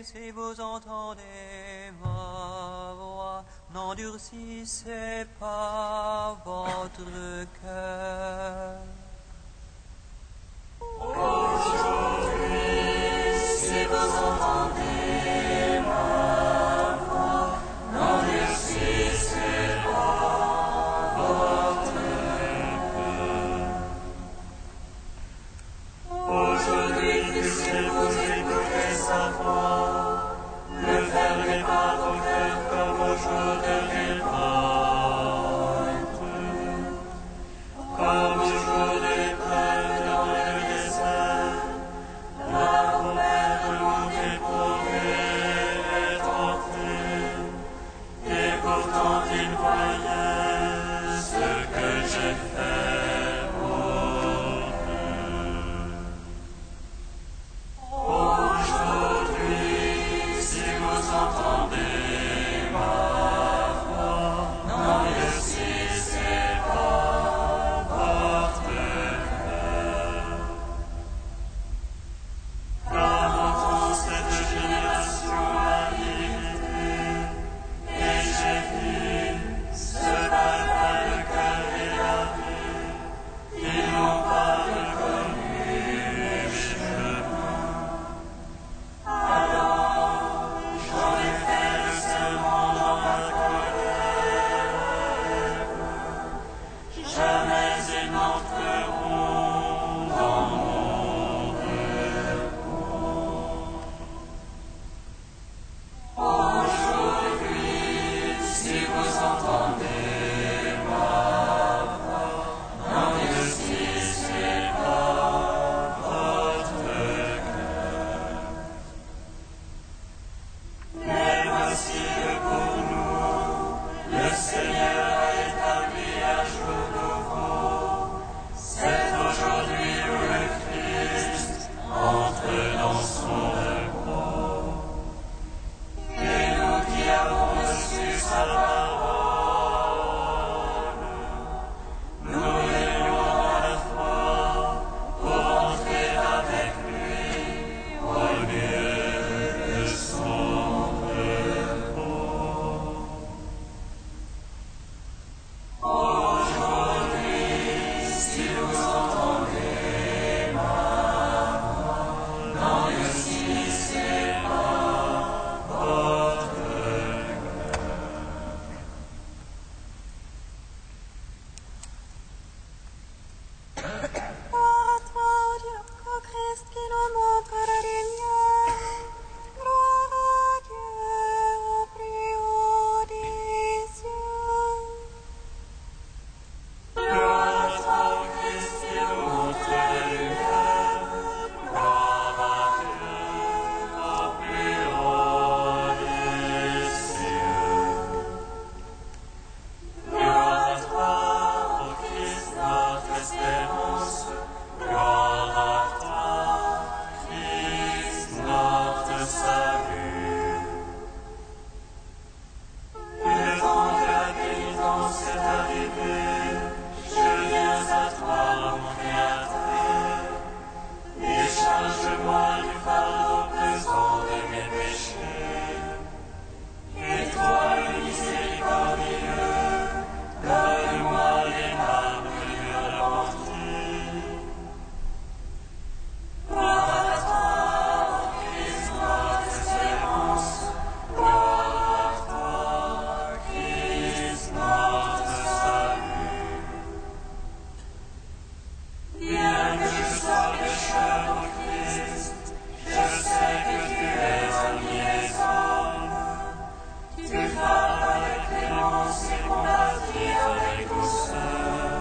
si vous entendez ma voix, n'endurcissez pas votre cœur. Aujourd'hui, si vous entendez ma voix, n'endurcissez pas votre cœur. Aujourd'hui, si vous écoutez sa voix, ne fermez pas vos cœurs comme au jour de révolte, comme au jour de l'épreuve dans le désert, là où l'homme éprouvé est tenté, et pourtant il voyait ce que j'ai fait pour eux. Aujourd'hui, si vous entendez ma voix, n'endurcissez pas votre cœur. Car entend cette génération irritée, et j'ai vu ce peuple a le cœur égaré, ils n'ont pas reconnu mes chemins. Alors j'en ai fait le serment dans ma colère, jamais ils n'entreront dans mon repos. Aujourd'hui, si vous entendez ma voix, n'endurcissez pas votre cœur. Mais voici que pour nous, le Seigneur a établi un jour nouveau. C'est aujourd'hui où le Christ entre dans son repos. Et nous qui avons reçu sa parole, nous veillons dans la foi pour entrer avec lui au lieu de son repos. Aujourd'hui, si vous entendez ma voix, n'endurcissez pas votre cœur. Gloire à toi, Dieu, ô Christ, qui nous montre la lumière. Gloire à Dieu au plus haut des cieux. Gloire à toi, Christ, qui nous montre la lumière. Gloire à Dieu au plus haut des cieux. Gloire à toi, ô Christ, notre espérance. Gloire à toi, Christ, notre salut. Le temps de la pénitence est arrivé. Je viens à toi, mon Créateur. Décharge-moi du fardeau pesant de mes péchés. Et toi, le miséricordieux, donne-moi les larmes du repenti. Gloire à toi, ô Christ, notre espérance. Gloire à toi, Christ, notre salut. Bien que je sois pécheur, ô Christ, je sais que tu es ami des hommes. Tu frappes avec clémence et compatis avec douceur.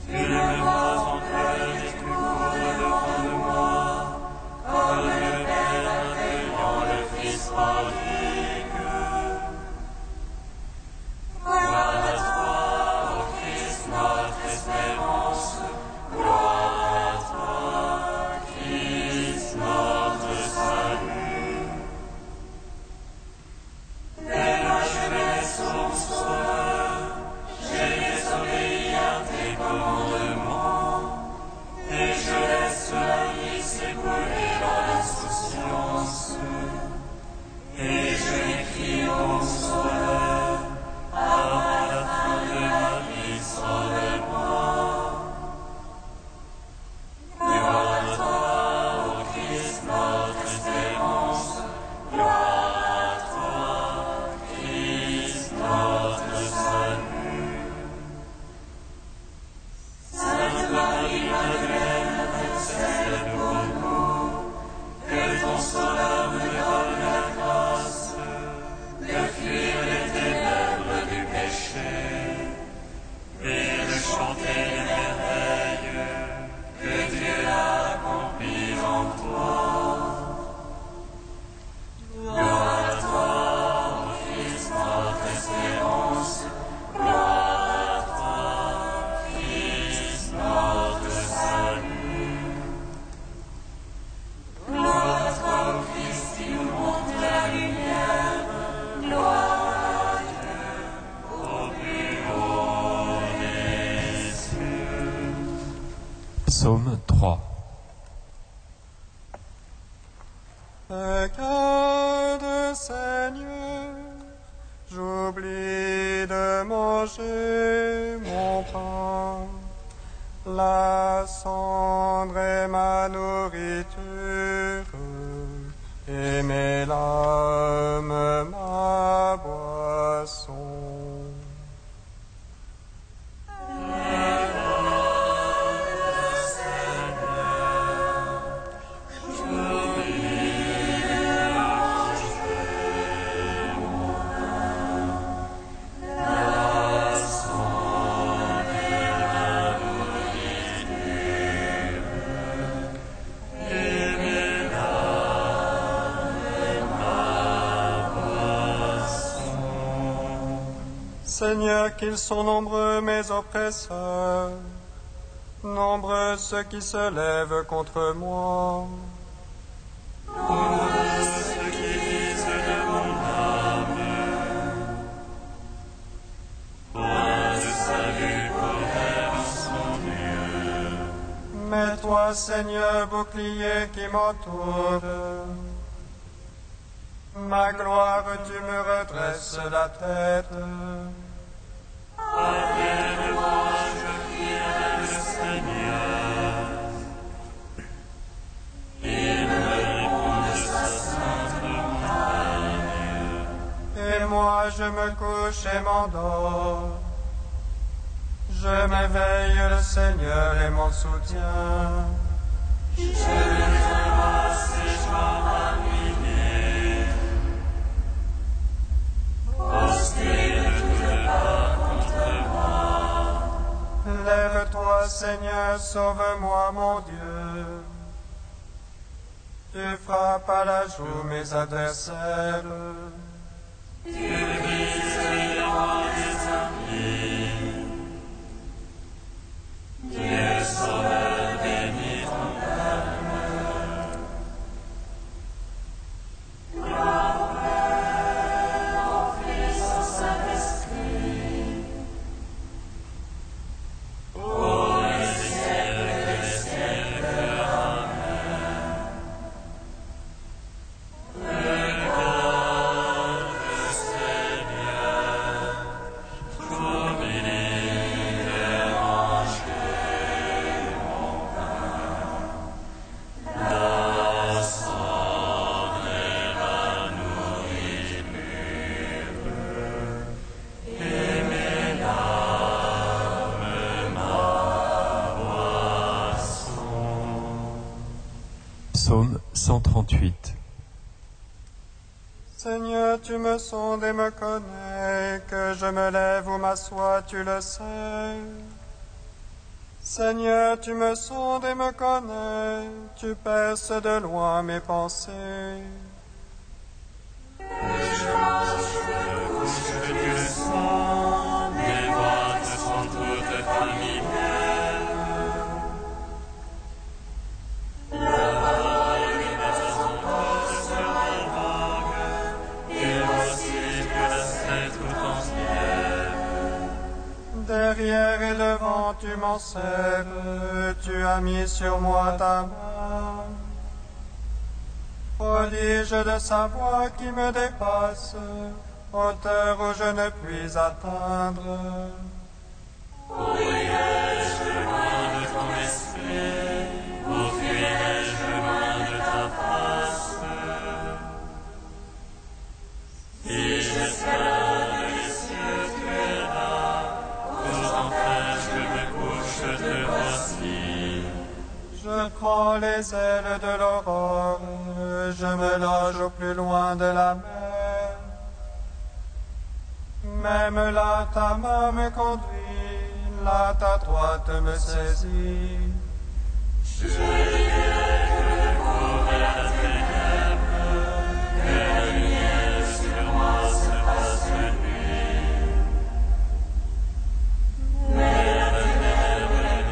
Tu ne me vois en cœur et tu cours devant de moi, comme le Père accueillant le Fils prodigue. Gloire à toi, ô Christ, notre espérance. Gloire à toi, Christ, notre salut. Dès ma jeunesse, ô mon Sauveur, j'ai désobéi à tes commandements, et je laisse la vie s'écouler dans l'insouciance. Psaume 3. Regarde, Seigneur, j'oublie de manger mon pain. La cendre est ma nourriture, et mes larmes ma boisson. Seigneur, qu'ils sont nombreux mes oppresseurs, nombreux ceux qui se lèvent contre moi. Nombreux ceux qui disent de mon âme, point de salut pour elle en son Dieu. Mais toi, Seigneur, bouclier qui m'entoure, ma gloire, tu me redresses la tête. Appelle-moi, je crierai le Seigneur. Il me répond de sa sainte montagne. Et moi, je me couche et m'endors. Je m'éveille, le Seigneur est mon soutien. Je ne crains pas ces jours ruinés. Hostile de toutes parts contre moi. Lève-toi, Seigneur, sauve-moi, mon Dieu. Tu frappes à la joue mes adversaires. Tu brises les rangs des ennemis. Dieu sauveur, bénis ton âme. Gloire au Père, au Fils, au Saint-Esprit. Ô les siècles, amen. Regarde, Seigneur, j'oublie de manger mon pain. La cendre est ma nourriture, et mes larmes ma boisson. Psaume 138. Seigneur, tu me sondes et me connais, que je me lève ou m'assois, tu le sais. Seigneur, tu me sondes et me connais, tu perces de loin mes pensées. Je marche, je couche, tu le sens, mes voix te sont toutes familières. La parole de ma porte sur mes langues, et aussi que la scène tout entière. Derrière et devant, tu m'enserres, tu as mis sur moi ta main. Prodige de sa voix qui me dépasse, hauteur où je ne puis atteindre. Pourrais-je loin de ton esprit, ou fuirais-je loin de ta face? Si j'espère dans les cieux, tu es là, aux enfers je me couche, te voici. Je prends les ailes de l'aurore, je me loge au plus loin de la mer. Même là, ta main me conduit, là, ta droite me saisit. Je dirais que le cours est la ténèbre, que la lumière sur moi se fasse nuit. Mais la ténèbre est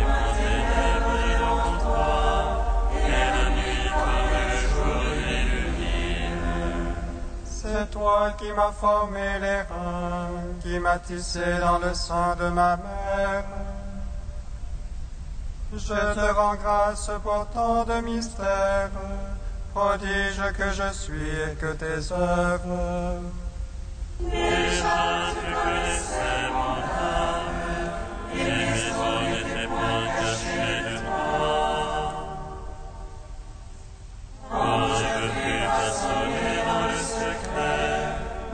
devant toi, et la nuit comme le jour l'illumine. C'est toi qui m'as formé les reins, qui m'as tissé dans le sang de ma mère. Je te rends grâce pour tant de mystères, prodige que je suis et que tes œuvres. Déjà tu connaissais mon âme, et mes os n'étaient point cachés de toi. Quand je fus assommé dans le secret,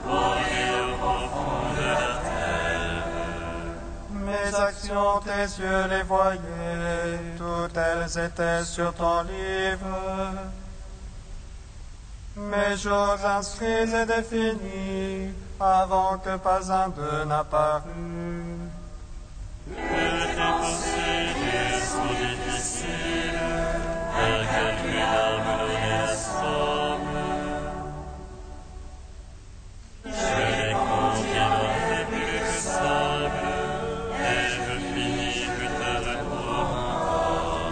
borné au profond de la terre. Mes actions, tes yeux les voyaient, toutes elles étaient sur ton livre. Mes jours inscrits et définis, avant que pas un d'eux n'apparût. Que tes procédures sont difficiles, incalculables dans les sommes. Je les contiendrai plus que sable, et je finis plus tard pour moi.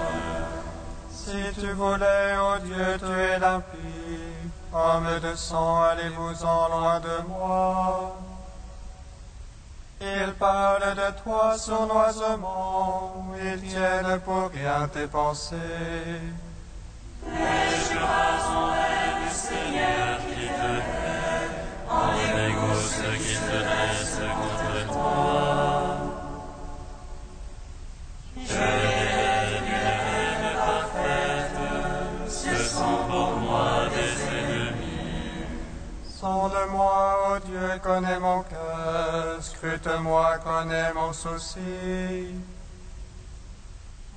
Si tu voulais, ô Dieu, tuer l'impie, homme de sang, allez-vous-en loin de moi. Ils parlent de toi sournoisement, ils tiennent pour rien tes pensées. Ai-je raison, du Seigneur qui te hait, en égo ceux qui se dressent contre toi. Je les hais d'une haine parfaite, ce sont pour moi des ennemis. Sonde-moi, ô Dieu, connais mon cœur, scrute-moi, connais mon souci.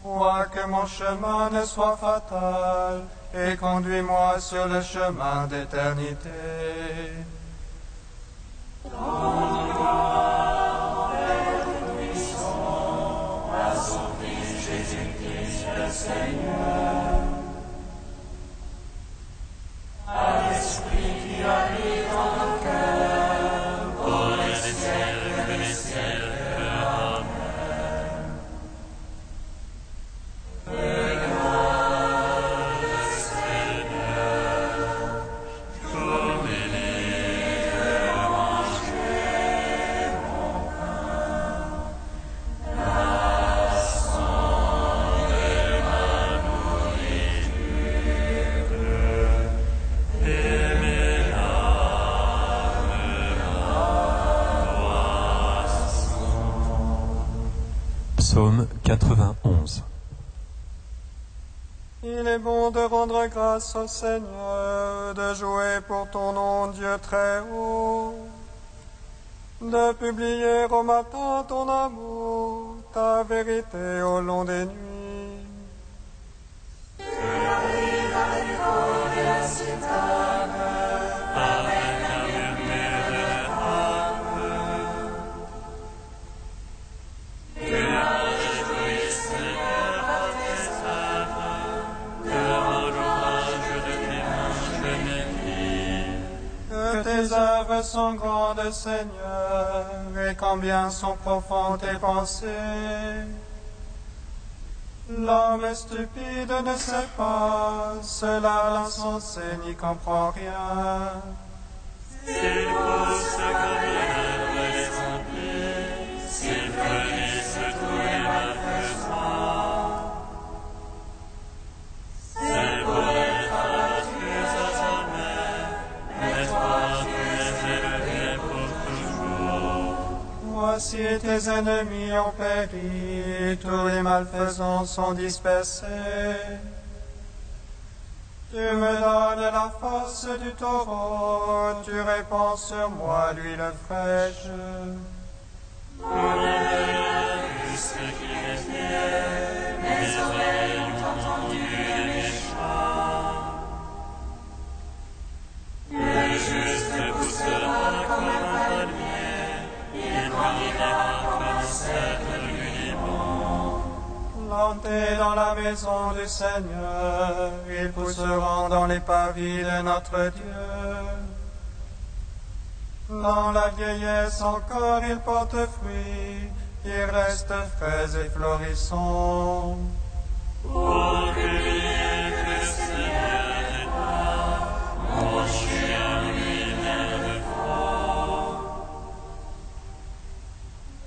Vois que mon chemin ne soit fatal, et conduis-moi sur le chemin d'éternité. Pour les siècles des siècles, Amen. Psaume 91. Il est bon de rendre grâce au Seigneur, de jouer pour ton nom, Dieu très haut, de publier au matin ton amour, ta vérité au long des nuits. Avec un murmure de harpe, que la réjouisse Seigneur par tes œuvres, que en louange de tes mains je m'écris. Que tes œuvres sont grandes, Seigneur, et combien sont profondes tes pensées. L'homme stupide ne sait pas, cela l'insensé n'y comprend rien. S'ils poussent comme l'herbe les impies, s'ils fleurissent tous les malfaisants, c'est pour être abattus à jamais, mais toi tu es élevé pour toujours. Voici tes ennemis ont péri, tous les malfaisants sont dispersés. Tu me donnes la force du taureau, tu répands sur moi l'huile fraîche. Mon œil a vu ce qu'il était, mes oreilles ont entendu les méchants. Le juste poussera comme un palmier, il brillera comme un cèdre du Liban. Plantés dans la maison du Seigneur, ils pousseront dans les pavis de notre Dieu. Dans la vieillesse encore ils portent fruit, ils restent frais et florissants. Pour publier que le Seigneur est là, mon chien lui-même le faut.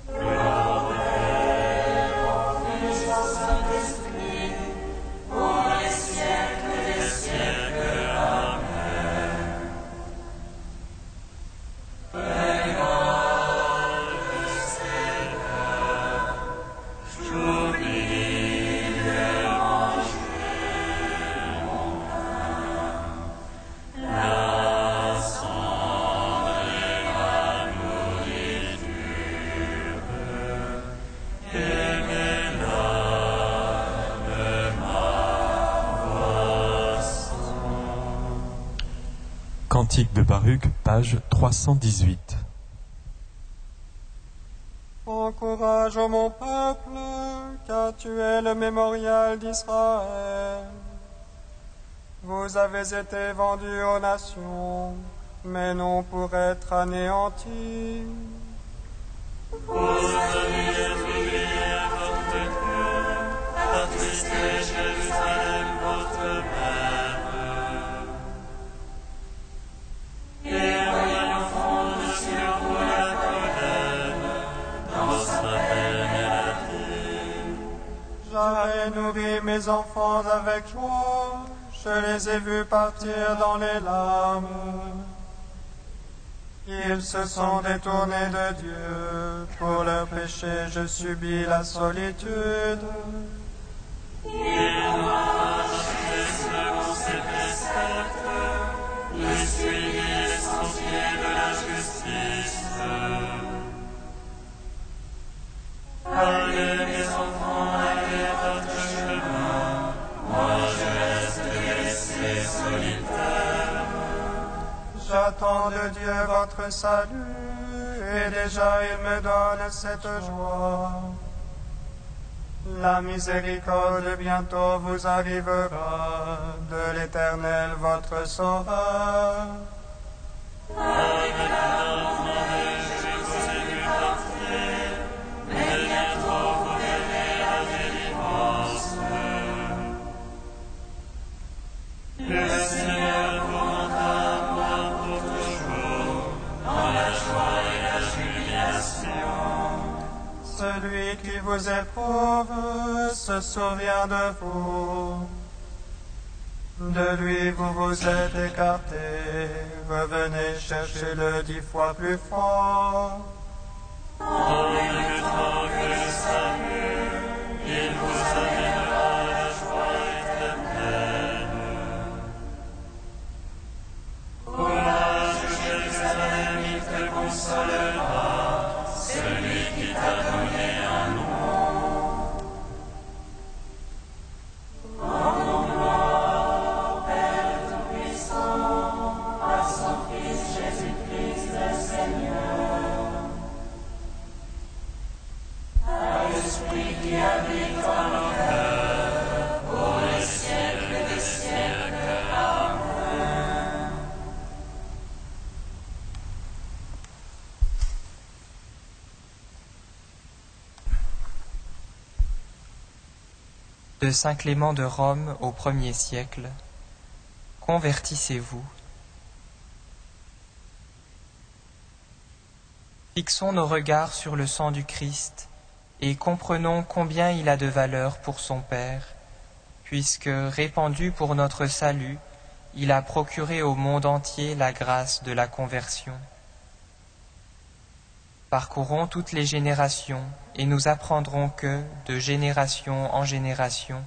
Gloire au Père, au Fils, au Saint-Esprit, Cantique de Baruch, page 318. Encourage, ô mon peuple, car tu es le mémorial d'Israël. Vous avez été vendus aux nations, mais non pour être anéantis. Vous avez oublié votre Dieu, attristé Jérusalem, votre mère. Et voyant fondre sur vous la colère, dans sa peine elle a dit: J'avais nourri mes enfants avec joie, je les ai vus partir dans les larmes. Ils se sont détournés de Dieu, pour leur péché je subis la solitude. Il m'a acheté selon ses préceptes, le suivi les sentiers de la justice. Allez mes enfants, allez votre chemin, moi je reste laissé solitaire. J'attends de Dieu votre salut, et déjà il me donne cette joie. La miséricorde bientôt vous arrivera, de l'Éternel votre sauveur. Avec larmes, je vous ai vu partir, mais bientôt vous verrez la délivrance. Le Seigneur vous rendra à moi pour toujours, dans la joie et la jubilation. Celui qui vous éprouve se souvient de vous. De lui vous vous êtes écartés, revenez chercher-le 10 fois plus fort. En même temps que le salut, il vous amènera la joie éternelle. Courage, Jérusalem, il te consolera, celui qui t'a donné un nom. De Saint Clément de Rome au 1er siècle. Convertissez-vous. Fixons nos regards sur le sang du Christ et comprenons combien il a de valeur pour son Père, puisque, répandu pour notre salut, il a procuré au monde entier la grâce de la conversion. Parcourons toutes les générations et nous apprendrons que, de génération en génération,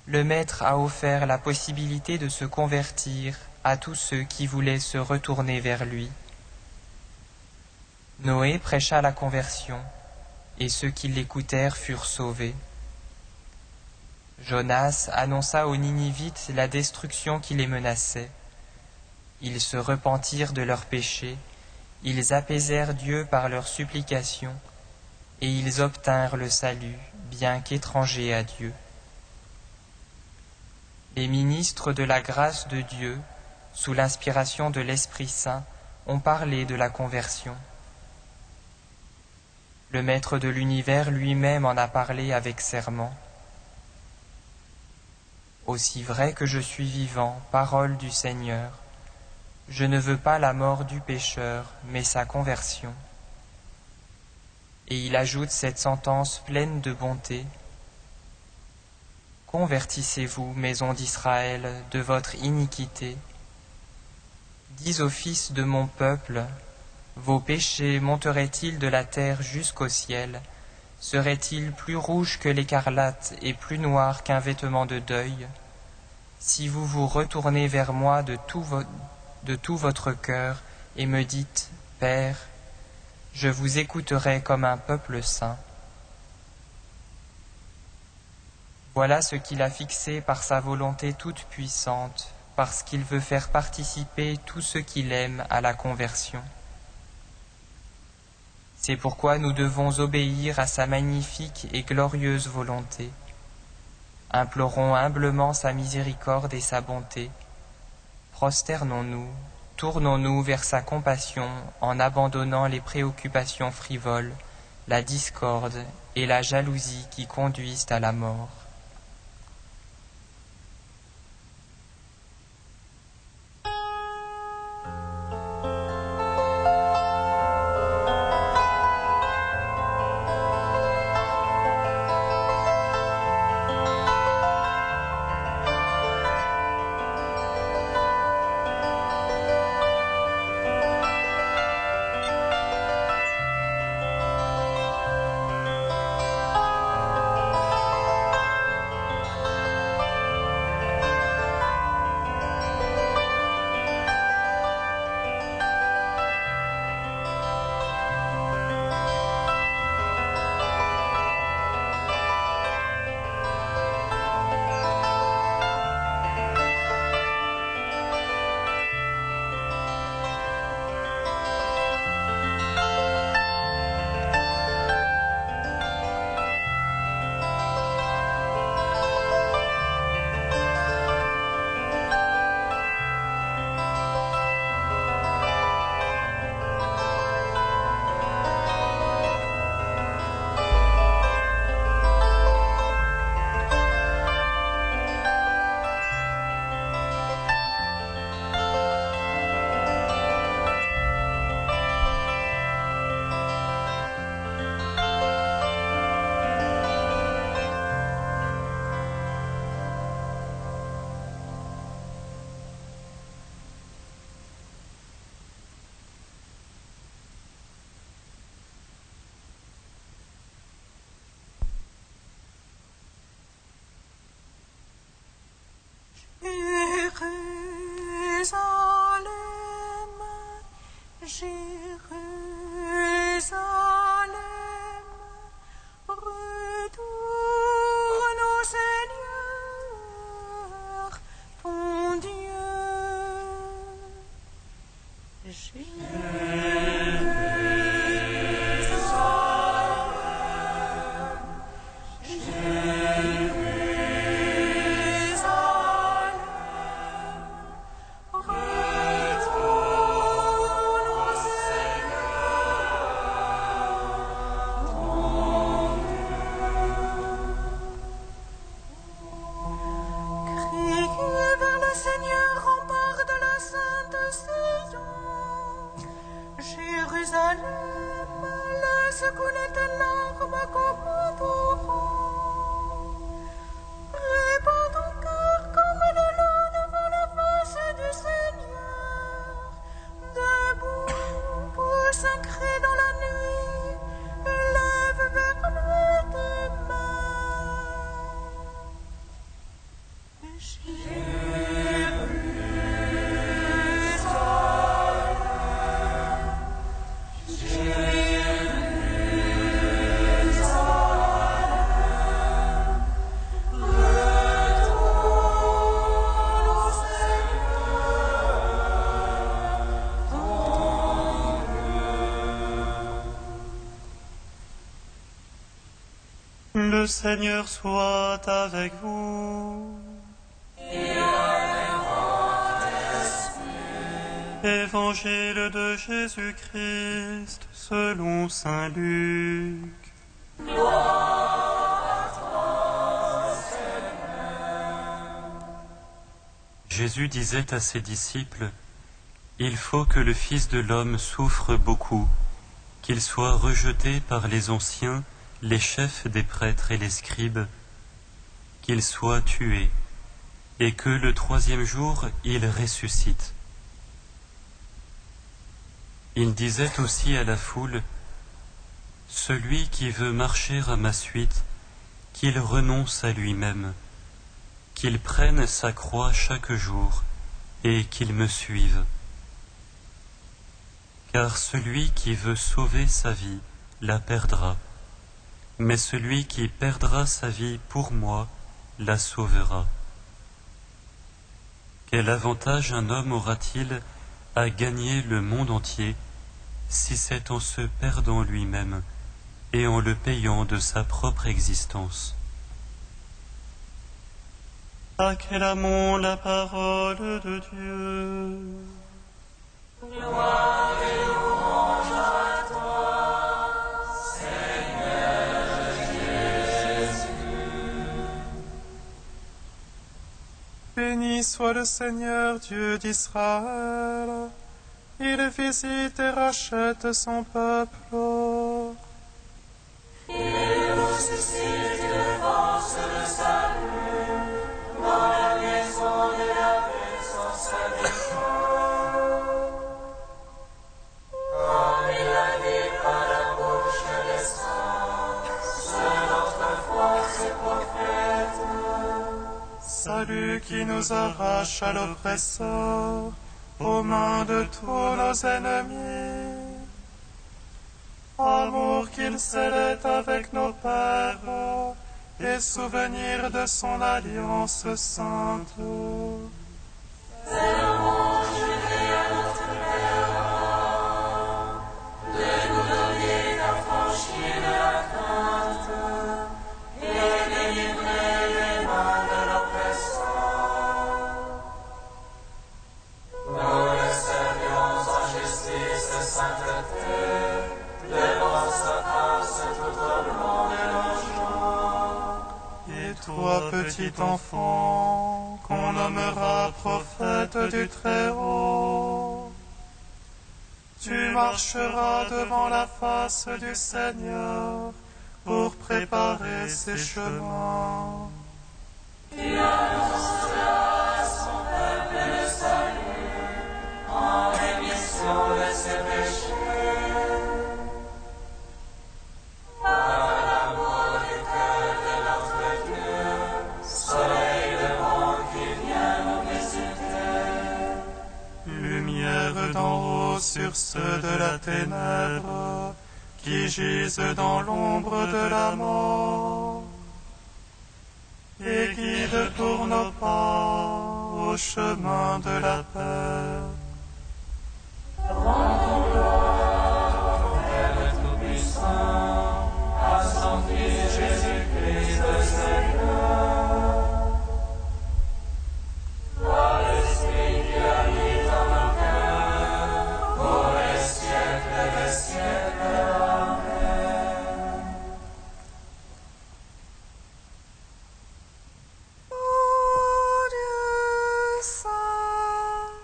le Maître a offert la possibilité de se convertir à tous ceux qui voulaient se retourner vers lui. Noé prêcha la conversion, et ceux qui l'écoutèrent furent sauvés. Jonas annonça aux Ninivites la destruction qui les menaçait. Ils se repentirent de leurs péchés, ils apaisèrent Dieu par leurs supplications, et ils obtinrent le salut, bien qu'étrangers à Dieu. Les ministres de la grâce de Dieu, sous l'inspiration de l'Esprit Saint, ont parlé de la conversion. Le Maître de l'univers lui-même en a parlé avec serment. Aussi vrai que je suis vivant, parole du Seigneur, je ne veux pas la mort du pécheur, mais sa conversion. Et il ajoute cette sentence pleine de bonté. Convertissez-vous, maison d'Israël, de votre iniquité. Dis aux fils de mon peuple, vos péchés monteraient-ils de la terre jusqu'au ciel? Seraient-ils plus rouges que l'écarlate et plus noirs qu'un vêtement de deuil? Si vous vous retournez vers moi de tout votre cœur et me dites, Père, je vous écouterai comme un peuple saint. Voilà ce qu'il a fixé par sa volonté toute puissante, parce qu'il veut faire participer tous ceux qu'il aime à la conversion. C'est pourquoi nous devons obéir à sa magnifique et glorieuse volonté. Implorons humblement sa miséricorde et sa bonté. Prosternons-nous, tournons-nous vers sa compassion en abandonnant les préoccupations frivoles, la discorde et la jalousie qui conduisent à la mort. Jérusalem, retourne au Seigneur, ton Dieu. Le Seigneur soit avec vous. Et avec votre esprit. Évangile de Jésus-Christ selon saint Luc. Gloire à toi, Seigneur. Jésus disait à ses disciples, « Il faut que le Fils de l'homme souffre beaucoup, qu'il soit rejeté par les anciens, les chefs des prêtres et les scribes, qu'il soit tué, et que le troisième jour il ressuscite. » Il disait aussi à la foule, « Celui qui veut marcher à ma suite, qu'il renonce à lui-même, qu'il prenne sa croix chaque jour, et qu'il me suive. Car celui qui veut sauver sa vie la perdra, mais celui qui perdra sa vie pour moi la sauvera. Quel avantage un homme aura-t-il à gagner le monde entier si c'est en se perdant lui-même et en le payant de sa propre existence? Acclamons la parole de Dieu. Gloire et louange à toi, Seigneur Jésus. Béni soit le Seigneur Dieu d'Israël. Il visite et rachète son peuple. Il nous suscite de force le salut dans la maison de la paix sans serviteur. Comme il l'a dit par la bouche des saints, selon notre force et prophète. Salut qui nous arrache à l'oppresseur, aux mains de tous nos ennemis. Amour qu'il scellait avec nos pères, et souvenir de son alliance sainte. Tellement juré à notre Père, de nous donner d'affranchir de la crainte, et délivrer les mains de l'oppresseur. Nous le servions en justice et sainteté, devant sa face tout au long de nos jours. Et toi, petit enfant, qu'on nommera prophète du Très-Haut, tu marcheras devant la face du Seigneur pour préparer ses chemins. Il annoncera à son peuple le salut en rémission de ses péchés. Par l'amour du cœur de notre Dieu, soleil de monde qui vient nous visiter. Lumière d'en haut sur ceux de la ténèbre, qui gisent dans l'ombre de la mort, et guide pour nos pas au chemin de la paix. Rendons gloire au Père Tout-Puissant, à son Fils Jésus-Christ le Seigneur. Par l'Esprit qui habite en nos cœurs, pour les siècles des siècles. Amen. Ô Dieu saint,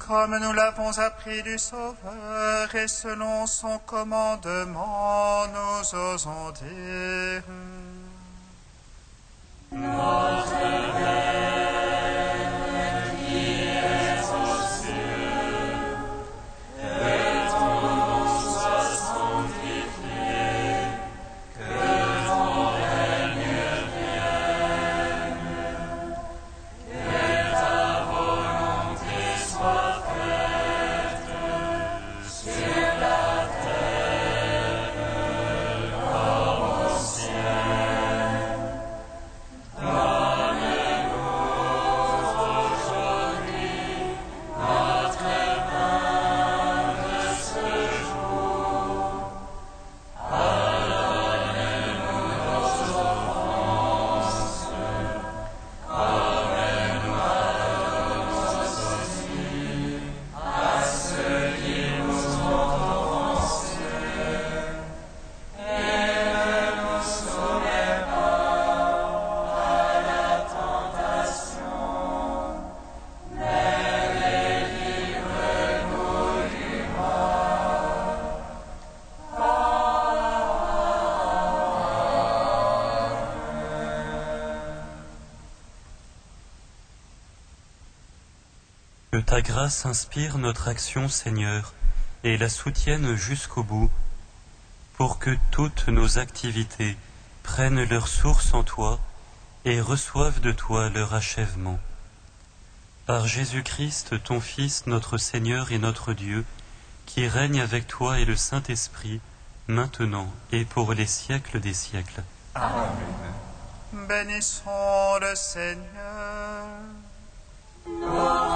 Comme nous l'avons appris du Sauveur et selon son commandement, nous osons dire: Notre Père, qui es aux cieux, que ton nom soit sanctifié, que ton règne vienne, que ta volonté soit faite sur la terre comme au ciel. Donne-nous aujourd'hui notre pain de ce jour. Pardonne-nous nos offenses, comme nous pardonnons aussi à ceux qui nous ont offensés. Et ne nous soumets pas à la tentation, mais délivre-nous du mal. Que ta grâce inspire notre action, Seigneur, et la soutienne jusqu'au bout, pour que toutes nos activités prennent leur source en toi et reçoivent de toi leur achèvement. Par Jésus-Christ, ton Fils, notre Seigneur et notre Dieu, qui règne avec toi et le Saint-Esprit, maintenant et pour les siècles des siècles. Bénissons le Seigneur. Nous